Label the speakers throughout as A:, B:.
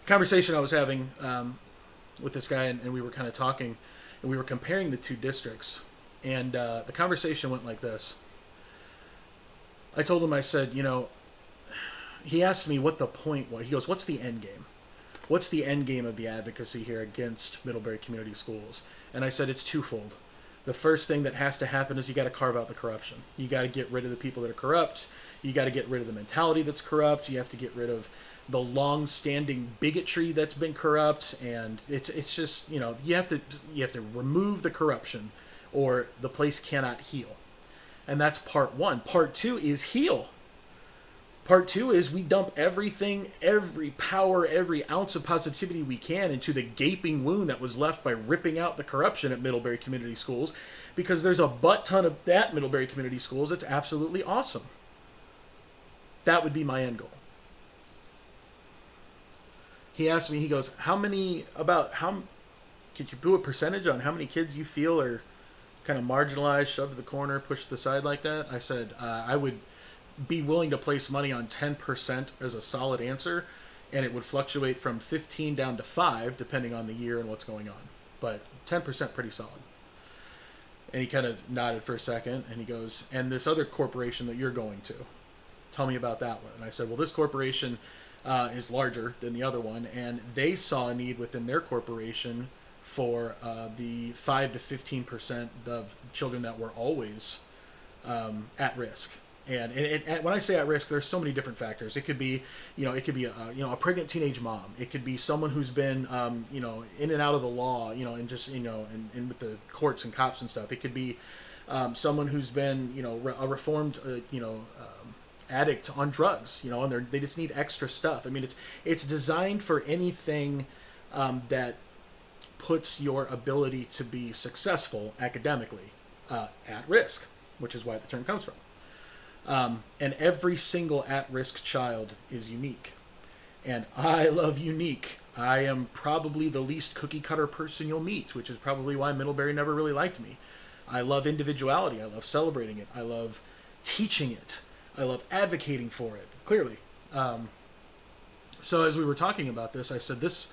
A: conversation I was having with this guy, and we were kind of talking, and we were comparing the two districts, and the conversation went like this. I told him, I said, he asked me what the point was. He goes, what's the end game? What's the end game of the advocacy here against Middlebury Community Schools? And I said, it's twofold. The first thing that has to happen is you got to carve out the corruption. You got to get rid of the people that are corrupt. You got to get rid of the mentality that's corrupt. You have to get rid of the long-standing bigotry that's been corrupt, and it's just, you have to remove the corruption, or the place cannot heal. And that's part one. Part two is heal. Part two is we dump everything, every power, every ounce of positivity we can into the gaping wound that was left by ripping out the corruption at Middlebury Community Schools, because there's a butt ton of that Middlebury Community Schools that's absolutely awesome. That would be my end goal. He asked me, he goes, could you do a percentage on how many kids you feel are kind of marginalized, shoved to the corner, pushed to the side like that? I said, I would be willing to place money on 10% as a solid answer, and it would fluctuate from 15 down to 5 depending on the year and what's going on. But 10% pretty solid. And he kind of nodded for a second, and he goes, and this other corporation that you're going to, tell me about that one. And I said, well, this corporation is larger than the other one, and they saw a need within their corporation for the 5 to 15% of children that were always at risk. And when I say at risk, there's so many different factors. It could be, a pregnant teenage mom. It could be someone who's been, in and out of the law, and just, and with the courts and cops and stuff. It could be someone who's been, a reformed, addict on drugs, and they just need extra stuff. I mean, it's designed for anything that puts your ability to be successful academically at risk, which is why the term comes from. And every single at-risk child is unique. And I love unique. I am probably the least cookie-cutter person you'll meet, which is probably why Middlebury never really liked me. I love individuality. I love celebrating it. I love teaching it. I love advocating for it, clearly. So as we were talking about this, I said this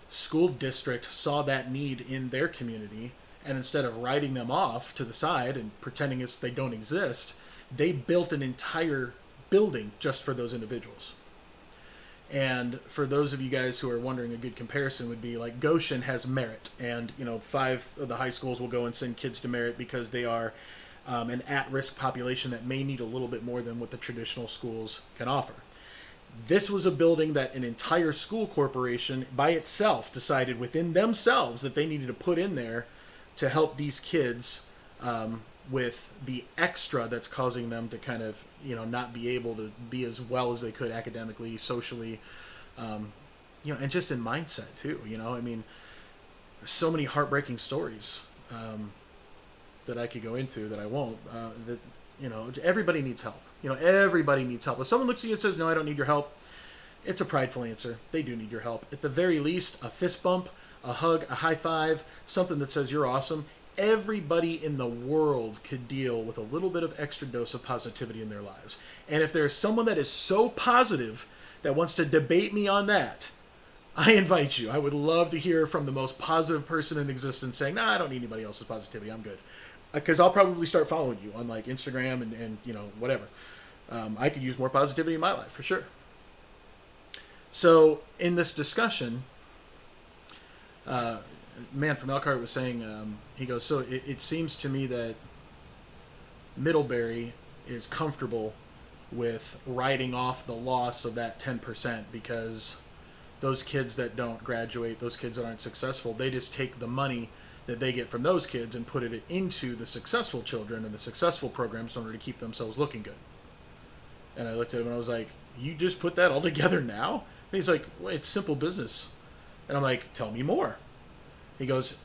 A: school district saw that need in their community, and instead of writing them off to the side and pretending they don't exist, they built an entire building just for those individuals. And for those of you guys who are wondering, a good comparison would be like Goshen has Merit, and 5 of the high schools will go and send kids to Merit because they are an at-risk population that may need a little bit more than what the traditional schools can offer. This was a building that an entire school corporation by itself decided within themselves that they needed to put in there to help these kids with the extra that's causing them to kind of, not be able to be as well as they could academically, socially, and just in mindset too. I mean, there's so many heartbreaking stories that I could go into that I won't. Everybody needs help. Everybody needs help. If someone looks at you and says, no, I don't need your help, it's a prideful answer. They do need your help. At the very least, a fist bump, a hug, a high five, something that says you're awesome. Everybody in the world could deal with a little bit of extra dose of positivity in their lives. And if there's someone that is so positive that wants to debate me on that, I invite you. I would love to hear from the most positive person in existence saying, nah, I don't need anybody else's positivity. I'm good. Because I'll probably start following you on like Instagram and whatever. I could use more positivity in my life, for sure. So in this discussion, man from Elkhart was saying, he goes, so it seems to me that Middlebury is comfortable with writing off the loss of that 10% because those kids that don't graduate, those kids that aren't successful, they just take the money that they get from those kids and put it into the successful children and the successful programs in order to keep themselves looking good. And I looked at him and I was like, you just put that all together now? And he's like, well, it's simple business. And I'm like, tell me more. He goes,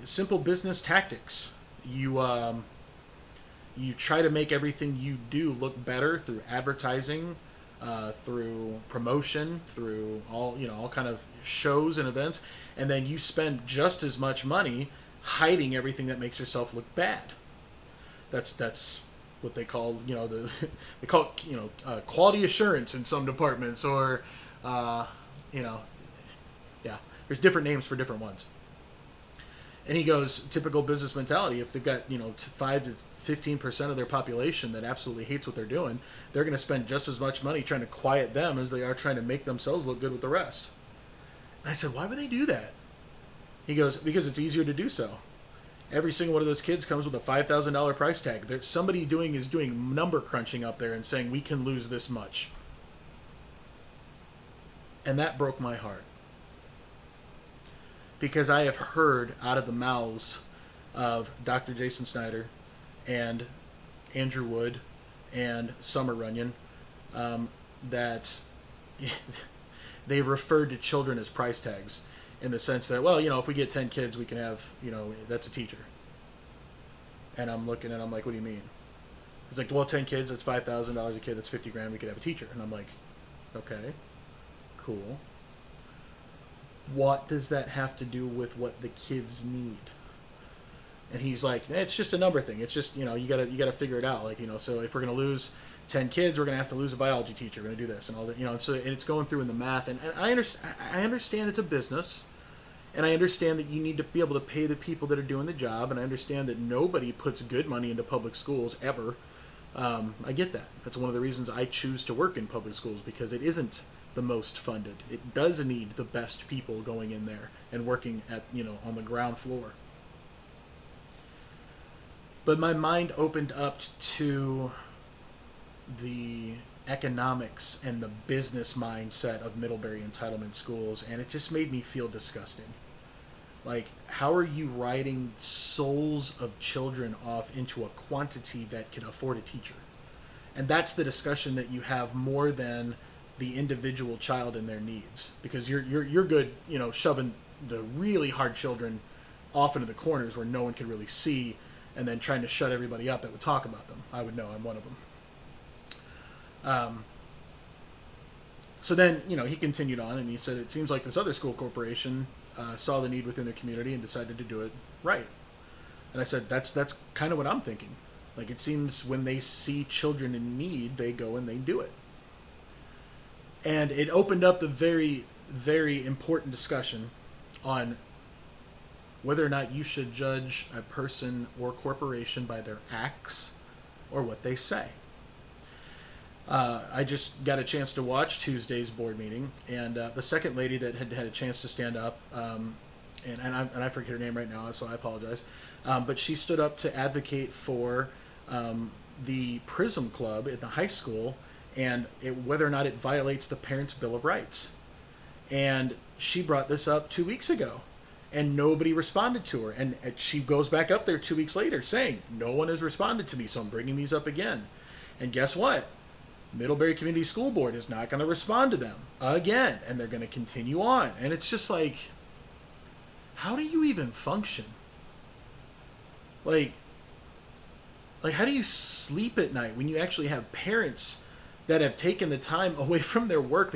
A: simple business tactics. You try to make everything you do look better through advertising, through promotion, through all kind of shows and events, and then you spend just as much money hiding everything that makes yourself look bad. That's what they call quality assurance in some departments, or Yeah, there's different names for different ones. And he goes, typical business mentality. If they've got 5 to 15% of their population that absolutely hates what they're doing, they're going to spend just as much money trying to quiet them as they are trying to make themselves look good with the rest. And I said, why would they do that? He goes, because it's easier to do so. Every single one of those kids comes with a $5,000 price tag. There's somebody is doing number crunching up there and saying we can lose this much. And that broke my heart. Because I have heard out of the mouths of Dr. Jason Snyder and Andrew Wood and Summer Runyon that they've referred to children as price tags in the sense that, well, if we get 10 kids, we can have, that's a teacher. And I'm looking and I'm like, what do you mean? He's like, well, 10 kids, that's $5,000 a kid, that's $50,000, we could have a teacher. And I'm like, okay, cool. What does that have to do with what the kids need? And he's like, it's just a number thing. It's just, you gotta figure it out. Like, so if we're gonna lose 10 kids, we're gonna have to lose a biology teacher. We're gonna do this and all that, and so it's going through in the math. And I understand it's a business, and I understand that you need to be able to pay the people that are doing the job, and I understand that nobody puts good money into public schools ever. I get that. That's one of the reasons I choose to work in public schools, because it isn't the most funded. It does need the best people going in there and working at, on the ground floor. But my mind opened up to the economics and the business mindset of Middlebury entitlement schools, and it just made me feel disgusting. Like, how are you writing souls of children off into a quantity that can afford a teacher? And that's the discussion that you have more than the individual child and their needs, because you're good, shoving the really hard children off into the corners where no one can really see, and then trying to shut everybody up that would talk about them. I would know, I'm one of them. So then, he continued on and he said, it seems like this other school corporation saw the need within their community and decided to do it right. And I said, that's kind of what I'm thinking. Like, it seems when they see children in need, they go and they do it. And it opened up the very, very important discussion on whether or not you should judge a person or corporation by their acts or what they say. I just got a chance to watch Tuesday's board meeting, and the second lady that had a chance to stand up, and I forget her name right now, so I apologize, but she stood up to advocate for the Prism Club at the high school and whether or not it violates the Parents' Bill of Rights. And she brought this up 2 weeks ago, and nobody responded to her. And she goes back up there 2 weeks later saying, no one has responded to me, so I'm bringing these up again. And guess what? Middlebury Community School Board is not going to respond to them again, and they're going to continue on. And it's just like, how do you even function? Like how do you sleep at night when you actually have parents that have taken the time away from their work?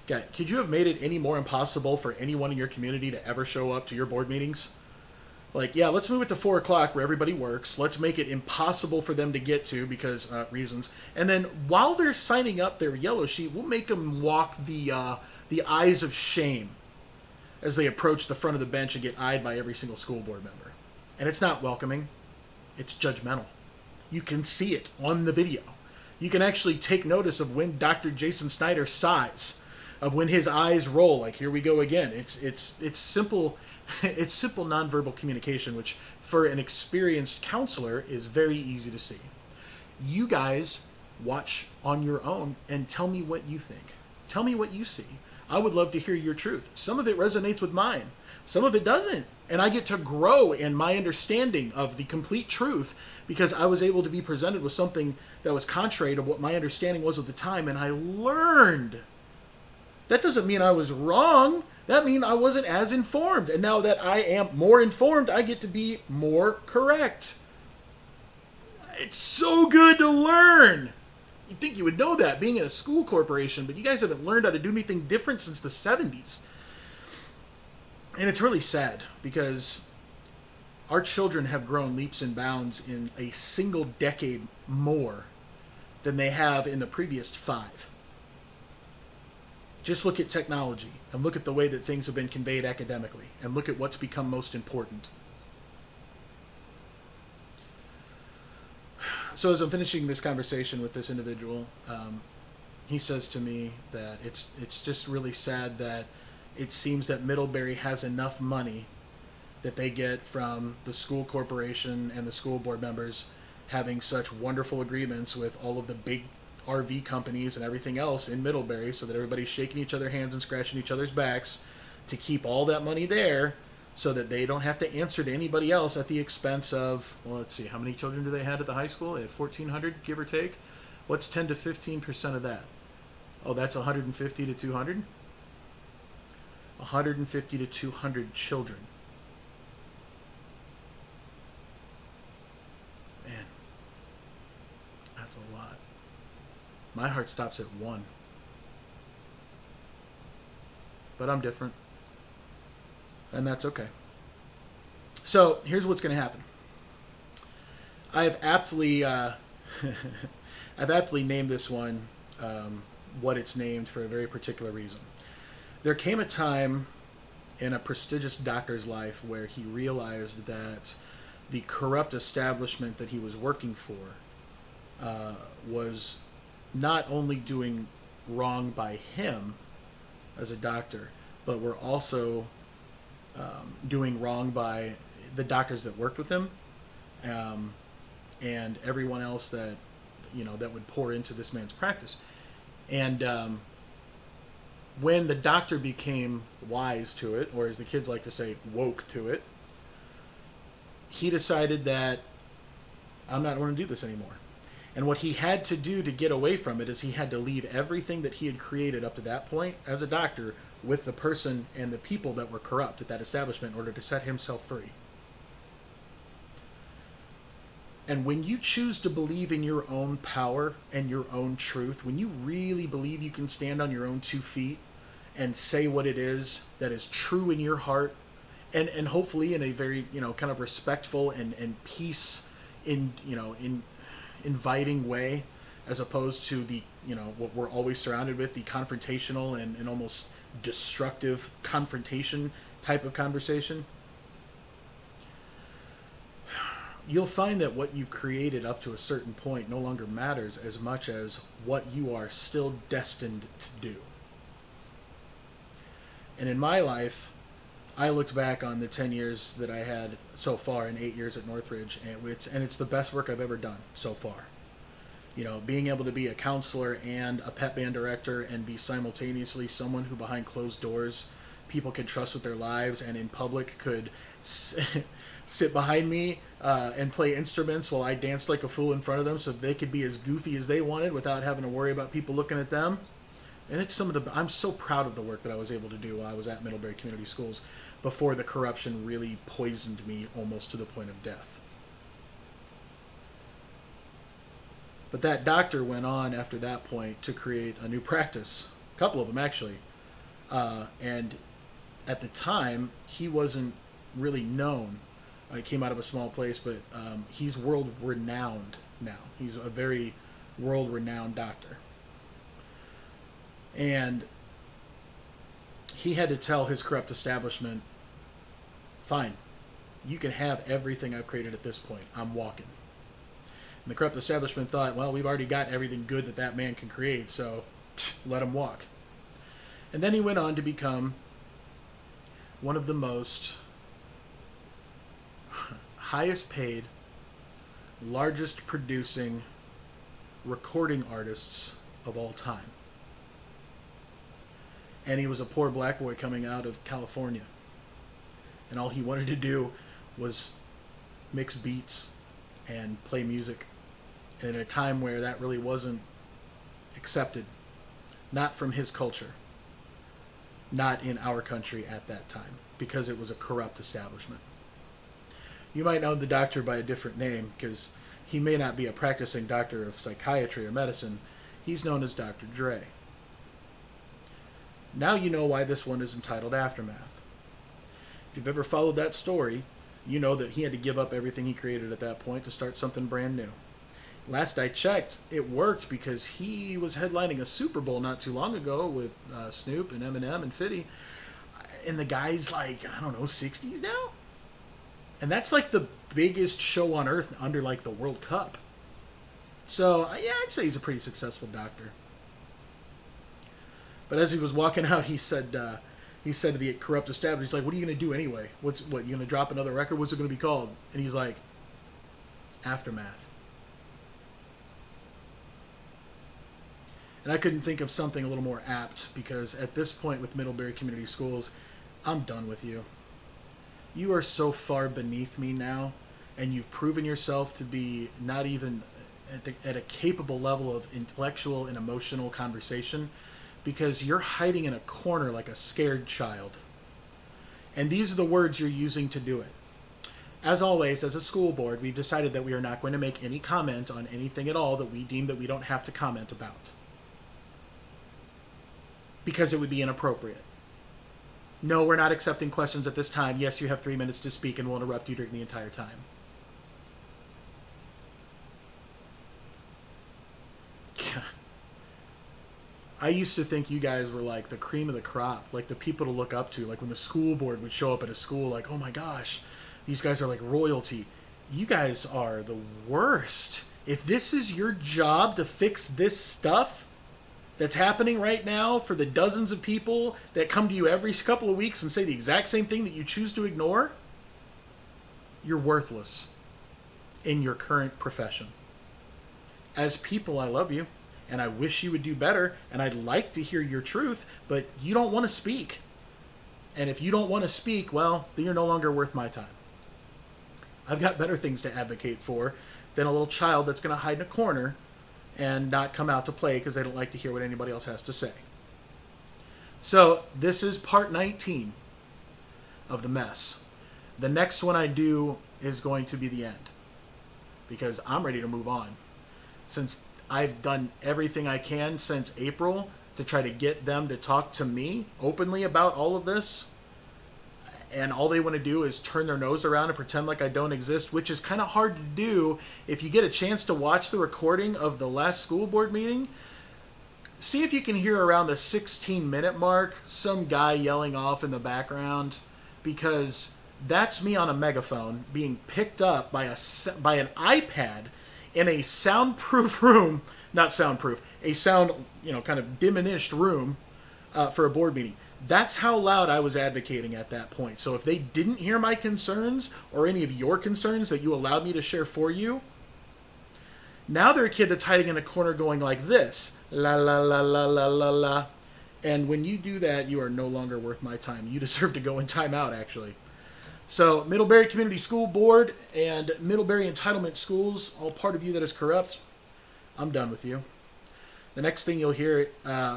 A: God, could you have made it any more impossible for anyone in your community to ever show up to your board meetings? Like, yeah, let's move it to 4 o'clock where everybody works. Let's make it impossible for them to get to because reasons. And then while they're signing up their yellow sheet, we'll make them walk the eyes of shame as they approach the front of the bench and get eyed by every single school board member. And it's not welcoming. It's judgmental. You can see it on the video. You can actually take notice of when Dr. Jason Snyder sighs, of when his eyes roll, like, here we go again. It's simple. It's simple nonverbal communication, which for an experienced counselor is very easy to see. You guys watch on your own and tell me what you think. Tell me what you see. I would love to hear your truth. Some of it resonates with mine. Some of it doesn't. And I get to grow in my understanding of the complete truth because I was able to be presented with something that was contrary to what my understanding was at the time, and I learned. That doesn't mean I was wrong. That means I wasn't as informed. And now that I am more informed, I get to be more correct. It's so good to learn. You'd think you would know that being in a school corporation, but you guys haven't learned how to do anything different since the 70s. And it's really sad because our children have grown leaps and bounds in a single decade more than they have in the previous 5. Just look at technology and look at the way that things have been conveyed academically and look at what's become most important. So as I'm finishing this conversation with this individual, he says to me that it's just really sad that it seems that Middlebury has enough money that they get from the school corporation and the school board members having such wonderful agreements with all of the big RV companies and everything else in Middlebury, so that everybody's shaking each other's hands and scratching each other's backs to keep all that money there so that they don't have to answer to anybody else at the expense of, well, let's see, how many children do they have at the high school? They had 1,400, give or take. What's 10 to 15% of that? Oh, that's 150 to 200? 150 to 200 children. Man, that's a lot. My heart stops at 1. But I'm different. And that's okay. So, here's what's going to happen. I've aptly named this one what it's named for a very particular reason. There came a time in a prestigious doctor's life where he realized that the corrupt establishment that he was working for was not only doing wrong by him as a doctor, but were also doing wrong by the doctors that worked with him, and everyone else that that would pour into this man's practice. And when the doctor became wise to it, or as the kids like to say, woke to it, he decided that I'm not going to do this anymore. And what he had to do to get away from it is he had to leave everything that he had created up to that point as a doctor with the person and the people that were corrupt at that establishment in order to set himself free. And when you choose to believe in your own power and your own truth, when you really believe you can stand on your own 2 feet and say what it is that is true in your heart, and hopefully in a very, kind of respectful and peace in inviting way, as opposed to the, what we're always surrounded with, the confrontational and almost destructive confrontation type of conversation, you'll find that what you've created up to a certain point no longer matters as much as what you are still destined to do. And in my life, I looked back on the 10 years that I had so far and 8 years at Northridge, and it's the best work I've ever done so far. Being able to be a counselor and a pep band director and be simultaneously someone who behind closed doors people could trust with their lives and in public could sit behind me and play instruments while I danced like a fool in front of them so they could be as goofy as they wanted without having to worry about people looking at them. And it's I'm so proud of the work that I was able to do while I was at Middlebury Community Schools before the corruption really poisoned me almost to the point of death. But that doctor went on after that point to create a new practice, a couple of them actually. And at the time, he wasn't really known. He came out of a small place, but he's world renowned now. He's a very world renowned doctor. And he had to tell his corrupt establishment, fine, you can have everything I've created at this point. I'm walking. And the corrupt establishment thought, well, we've already got everything good that man can create, so let him walk. And then he went on to become one of the most highest paid, largest producing recording artists of all time. And he was a poor black boy coming out of California. And all he wanted to do was mix beats and play music. And at a time where that really wasn't accepted. Not from his culture. Not in our country at that time. Because it was a corrupt establishment. You might know the doctor by a different name, because he may not be a practicing doctor of psychiatry or medicine. He's known as Dr. Dre. Now you know why this one is entitled Aftermath. If you've ever followed that story, you know that he had to give up everything he created at that point to start something brand new. Last I checked, it worked because he was headlining a Super Bowl not too long ago with Snoop and Eminem and Fitty. And the guy's like, I don't know, 60s now? And that's like the biggest show on earth under like the World Cup. So, yeah, I'd say he's a pretty successful doctor. But as he was walking out, he said to the corrupt establishment, he's like, what are you going to do anyway? What, you going to drop another record? What's it going to be called? And he's like, AfterMath. And I couldn't think of something a little more apt, because at this point with Middlebury Community Schools, I'm done with you. You are so far beneath me now, and you've proven yourself to be not even at a capable level of intellectual and emotional conversation, because you're hiding in a corner like a scared child. And these are the words you're using to do it. As always, as a school board, we've decided that we are not going to make any comment on anything at all that we deem that we don't have to comment about, because it would be inappropriate. No, we're not accepting questions at this time. Yes, you have 3 minutes to speak, and we'll interrupt you during the entire time. I used to think you guys were like the cream of the crop, like the people to look up to, like when the school board would show up at a school, like, oh my gosh, these guys are like royalty. You guys are the worst. If this is your job to fix this stuff that's happening right now for the dozens of people that come to you every couple of weeks and say the exact same thing that you choose to ignore, you're worthless in your current profession. As people, I love you, and I wish you would do better, and I'd like to hear your truth, but you don't want to speak. And if you don't want to speak, well, then you're no longer worth my time. I've got better things to advocate for than a little child that's going to hide in a corner and not come out to play because they don't like to hear what anybody else has to say. So this is part 19 of the mess. The next one I do is going to be the end, because I'm ready to move on. Since I've done everything I can since April to try to get them to talk to me openly about all of this, and all they want to do is turn their nose around and pretend like I don't exist, which is kind of hard to do. If you get a chance to watch the recording of the last school board meeting, see if you can hear around the 16-minute mark some guy yelling off in the background, because that's me on a megaphone being picked up by an iPad in a soundproof room, not soundproof, a sound, kind of diminished room for a board meeting. That's how loud I was advocating at that point. So if they didn't hear my concerns or any of your concerns that you allowed me to share for you, now they're a kid that's hiding in a corner going like this, la la la la la la la. And when you do that, you are no longer worth my time. You deserve to go in timeout, actually. So Middlebury Community School Board and Middlebury Entitlement Schools, all part of you that is corrupt, I'm done with you. The next thing you'll hear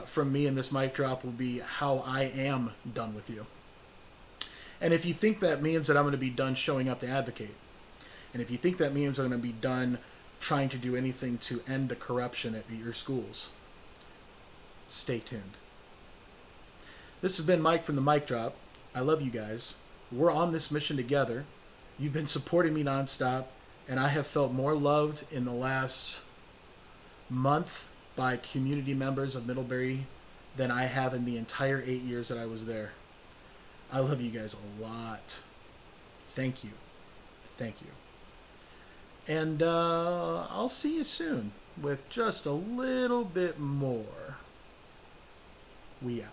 A: from me in this mic drop will be how I am done with you. And if you think that means that I'm going to be done showing up to advocate, and if you think that means I'm going to be done trying to do anything to end the corruption at your schools, stay tuned. This has been Mike from the Mic Drop. I love you guys. We're on this mission together. You've been supporting me nonstop, and I have felt more loved in the last month by community members of Middlebury than I have in the entire 8 years that I was there. I love you guys a lot. Thank you. Thank you. And I'll see you soon with just a little bit more. We out.